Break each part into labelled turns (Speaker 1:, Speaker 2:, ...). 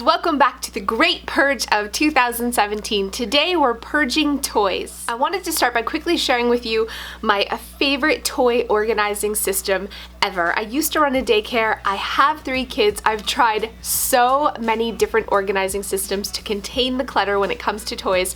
Speaker 1: Welcome back to the Great Purge of 2017. Today we're purging toys. I wanted to start by quickly sharing with you my favorite toy organizing system ever. I used to run a daycare. I have 3 kids. I've tried so many different organizing systems to contain the clutter when it comes to toys,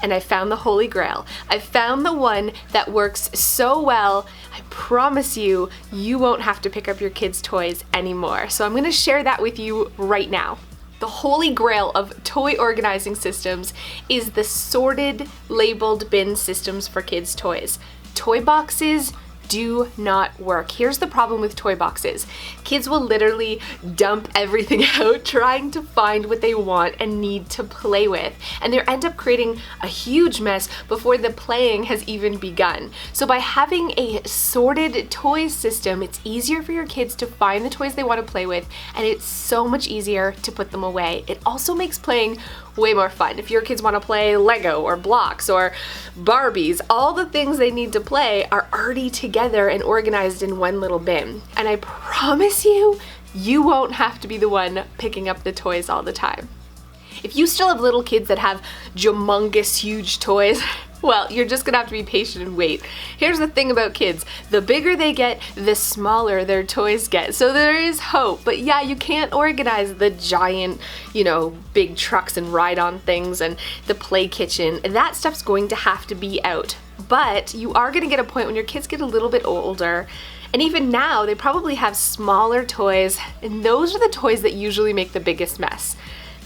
Speaker 1: and I found the Holy Grail. I found the one that works so well. I promise you, you won't have to pick up your kids' toys anymore. So I'm gonna share that with you right now. The Holy Grail of toy organizing systems is the sorted, labeled bin systems for kids' toys. Toy boxes do not work. Here's the problem with toy boxes. Kids will literally dump everything out trying to find what they want and need to play with, and they end up creating a huge mess before the playing has even begun. So by having a sorted toy system, it's easier for your kids to find the toys they want to play with, and it's so much easier to put them away. It also makes playing way more fun. If your kids want to play Lego or blocks or Barbies, all the things they need to play are already together and organized in one little bin. And I promise you, you won't have to be the one picking up the toys all the time. If you still have little kids that have humongous, huge toys, well, you're just gonna have to be patient and wait. Here's the thing about kids. The bigger they get, the smaller their toys get. So there is hope. But yeah, you can't organize the giant, big trucks and ride-on things and the play kitchen. That stuff's going to have to be out. But you are gonna get a point when your kids get a little bit older, and even now, they probably have smaller toys, and those are the toys that usually make the biggest mess.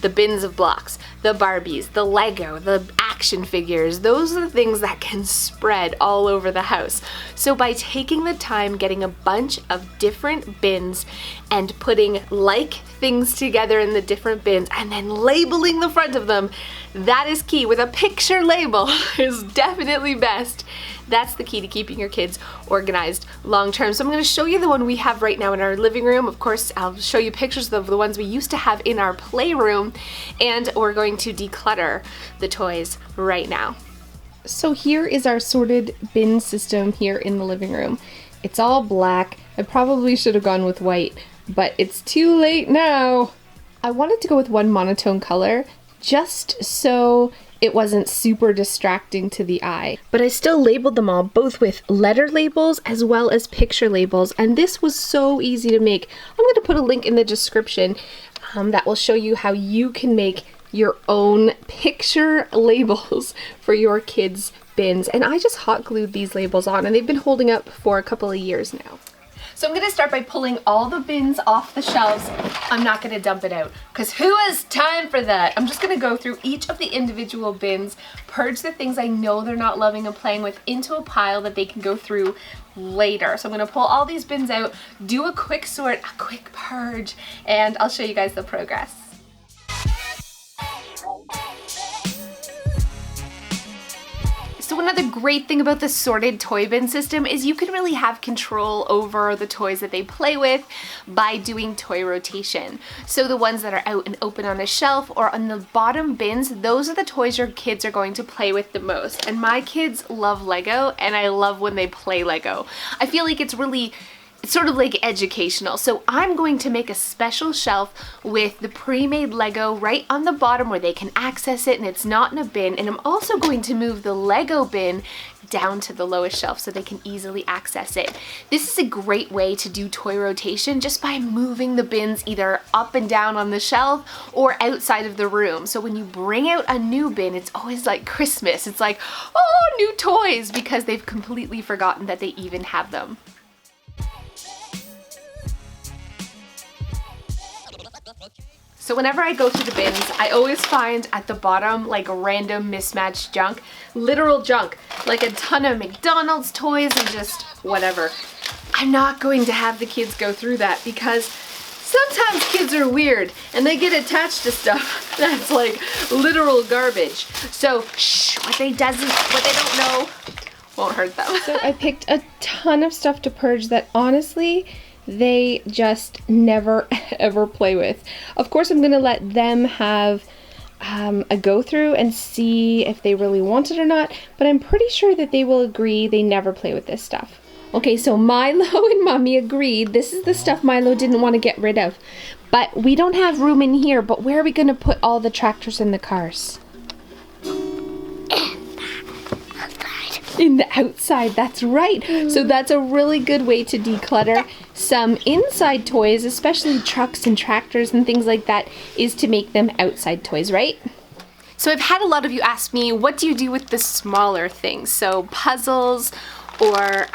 Speaker 1: The bins of blocks, the Barbies, the Lego, the action figures, those are the things that can spread all over the house. So by taking the time, getting a bunch of different bins and putting like things together in the different bins and then labeling the front of them, that is key. With a picture label is definitely best. That's the key to keeping your kids organized long term. So I'm going to show you the one we have right now in our living room. Of course, I'll show you pictures of the ones we used to have in our playroom, and we're going to declutter the toys right now. So here is our sorted bin system here in the living room. It's all black. I probably should have gone with white, but it's too late now. I wanted to go with one monotone color just so it wasn't super distracting to the eye. But I still labeled them all, both with letter labels as well as picture labels, and this was so easy to make. I'm going to put a link in the description that will show you how you can make your own picture labels for your kids' bins. And I just hot glued these labels on, and they've been holding up for a couple of years now. So I'm going to start by pulling all the bins off the shelves. I'm not going to dump it out, because who has time for that? I'm just going to go through each of the individual bins, purge the things I know they're not loving and playing with into a pile that they can go through later. So I'm going to pull all these bins out, do a quick sort, a quick purge, and I'll show you guys the progress. So another great thing about the sorted toy bin system is you can really have control over the toys that they play with by doing toy rotation. So the ones that are out and open on a shelf or on the bottom bins, those are the toys your kids are going to play with the most. And my kids love Lego, and I love when they play Lego. I feel like it's sort of like educational. So I'm going to make a special shelf with the pre-made Lego right on the bottom where they can access it and it's not in a bin. And I'm also going to move the Lego bin down to the lowest shelf so they can easily access it. This is a great way to do toy rotation just by moving the bins either up and down on the shelf or outside of the room. So when you bring out a new bin, it's always like Christmas. It's like, oh, new toys, because they've completely forgotten that they even have them. So whenever I go through the bins, I always find at the bottom like random mismatched junk, literal junk, like a ton of McDonald's toys and just whatever. I'm not going to have the kids go through that, because sometimes kids are weird and they get attached to stuff that's like literal garbage. So what they don't know won't hurt them. So I picked a ton of stuff to purge that honestly they just never ever play with. Of course, I'm gonna let them have a go through and see if they really want it or not, but I'm pretty sure that they will agree they never play with this stuff. Okay, so Milo and Mommy agreed this is the stuff Milo didn't want to get rid of. But we don't have room in here, but where are we going to put all the tractors and the cars? In the outside, that's right. So that's a really good way to declutter some inside toys, especially trucks and tractors and things like that, is to make them outside toys, right? So I've had a lot of you ask me, what do you do with the smaller things? So puzzles or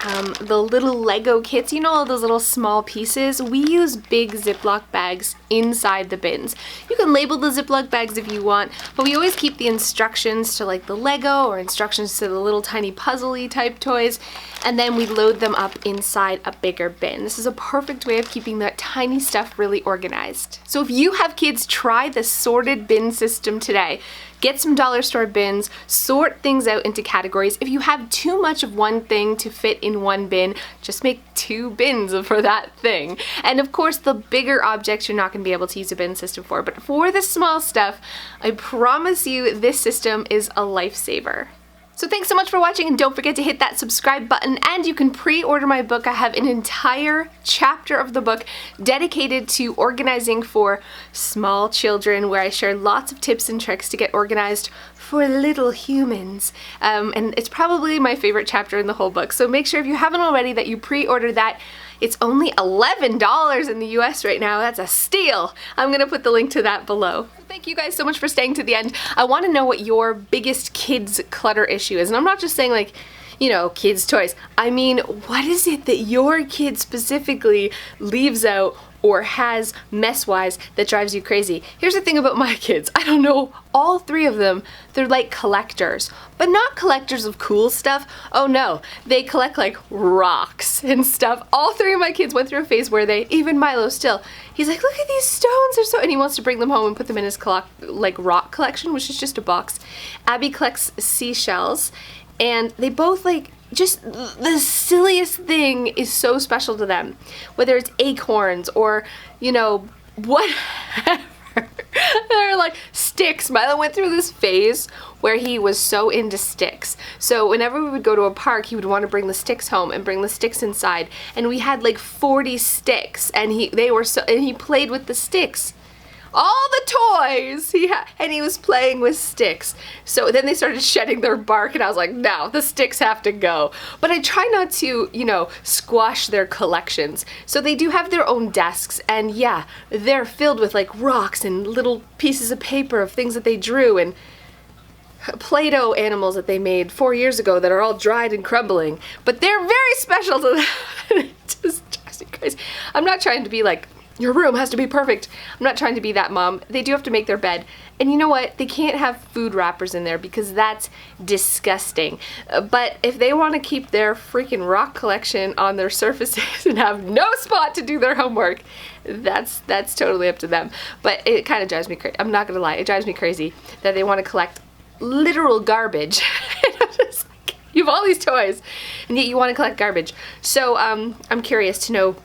Speaker 1: the little Lego kits, you know, all those little small pieces. We use big Ziploc bags inside the bins. You can label the Ziploc bags if you want, but we always keep the instructions to like the Lego or instructions to the little tiny puzzle-y type toys, and then we load them up inside a bigger bin. This is a perfect way of keeping that tiny stuff really organized. So if you have kids, try the sorted bin system today. Get some dollar store bins, sort things out into categories. If you have too much of one thing to fit in one bin, just make 2 bins for that thing. And of course, the bigger objects you're not going to be able to use a bin system for, but for the small stuff, I promise you this system is a lifesaver. So thanks so much for watching, and don't forget to hit that subscribe button, and you can pre-order my book. I have an entire chapter of the book dedicated to organizing for small children, where I share lots of tips and tricks to get organized for little humans. And it's probably my favorite chapter in the whole book. So make sure if you haven't already that you pre-order that. It's only $11 in the US right now. That's a steal. I'm gonna put the link to that below. Thank you guys so much for staying to the end. I wanna know what your biggest kids clutter issue is. And I'm not just saying like, you know, kids' toys. I mean, what is it that your kid specifically leaves out or has mess-wise that drives you crazy? Here's the thing about my kids. I don't know, all 3 of them, they're like collectors, but not collectors of cool stuff. Oh no, they collect like rocks and stuff. All 3 of my kids went through a phase where they, even Milo still, he's like, look at these stones, they're so, and he wants to bring them home and put them in his like rock collection, which is just a box. Abby collects seashells, and they both like, just the silliest thing is so special to them. Whether it's acorns or, you know, whatever. They're like sticks. Milo went through this phase where he was so into sticks. So whenever we would go to a park, he would want to bring the sticks home and bring the sticks inside. And we had like 40 sticks, and he played with the sticks. All the toys he had, and he was playing with sticks. So then they started shedding their bark, and I was like, no, the sticks have to go. But I try not to, you know, squash their collections. So they do have their own desks, and yeah, they're filled with like rocks and little pieces of paper of things that they drew, and Play-Doh animals that they made 4 years ago that are all dried and crumbling. But they're very special to them. It just drives me crazy. I'm not trying to be like, your room has to be perfect. I'm not trying to be that mom. They do have to make their bed. And you know what? They can't have food wrappers in there because that's disgusting. But if they want to keep their freaking rock collection on their surfaces and have no spot to do their homework, that's totally up to them. But it kind of drives me crazy. I'm not gonna lie. It drives me crazy that they want to collect literal garbage. I'm just like, you have all these toys, and yet you want to collect garbage. So I'm curious to know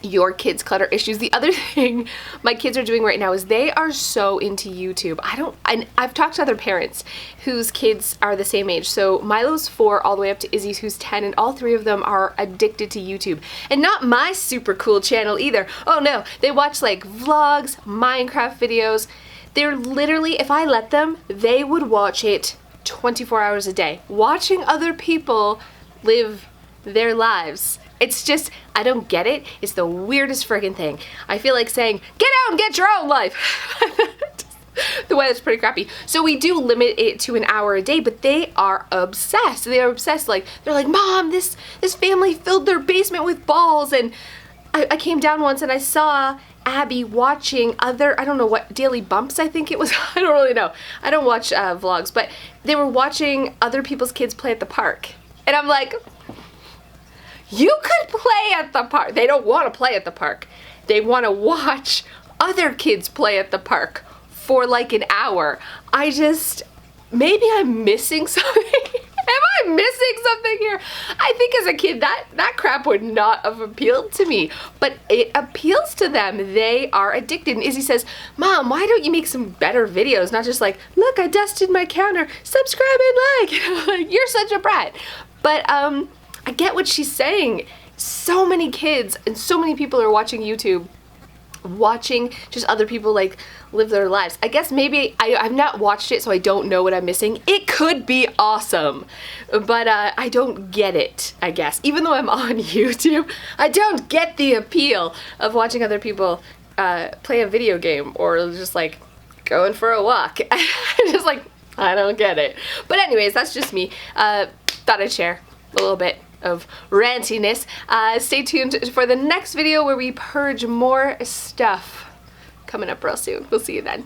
Speaker 1: your kids' clutter issues. The other thing my kids are doing right now is they are so into YouTube. I've talked to other parents whose kids are the same age. So Milo's 4 all the way up to Izzy's who's 10, and all 3 of them are addicted to YouTube. And not my super cool channel either. Oh no, they watch like vlogs, Minecraft videos. They're literally, if I let them, they would watch it 24 hours a day, watching other people live their lives. It's just, I don't get it. It's the weirdest friggin' thing. I feel like saying, get out and get your own life. The weather's pretty crappy. So we do limit it to an hour a day, but they are obsessed. They are obsessed. Like, they're like, Mom, this family filled their basement with balls. And I came down once and I saw Abby watching other, I don't know what, Daily Bumps I think it was. I don't really know. I don't watch vlogs, but they were watching other people's kids play at the park. And I'm like, you could play at the park. They don't want to play at the park. They want to watch other kids play at the park for like an hour. Maybe I'm missing something. Am I missing something here? I think as a kid that crap would not have appealed to me, but it appeals to them. They are addicted. And Izzy says, Mom, why don't you make some better videos? Not just like, look, I dusted my counter, subscribe and like. Like, you're such a brat. But I get what she's saying. So many kids and so many people are watching YouTube watching just other people like live their lives. I guess maybe I've not watched it, so I don't know what I'm missing. It could be awesome, but I don't get it, I guess. Even though I'm on YouTube, I don't get the appeal of watching other people play a video game or just like going for a walk. Just like, I don't get it. But anyways, that's just me. Thought I'd share a little bit of rantiness. Stay tuned for the next video where we purge more stuff coming up real soon. We'll see you then.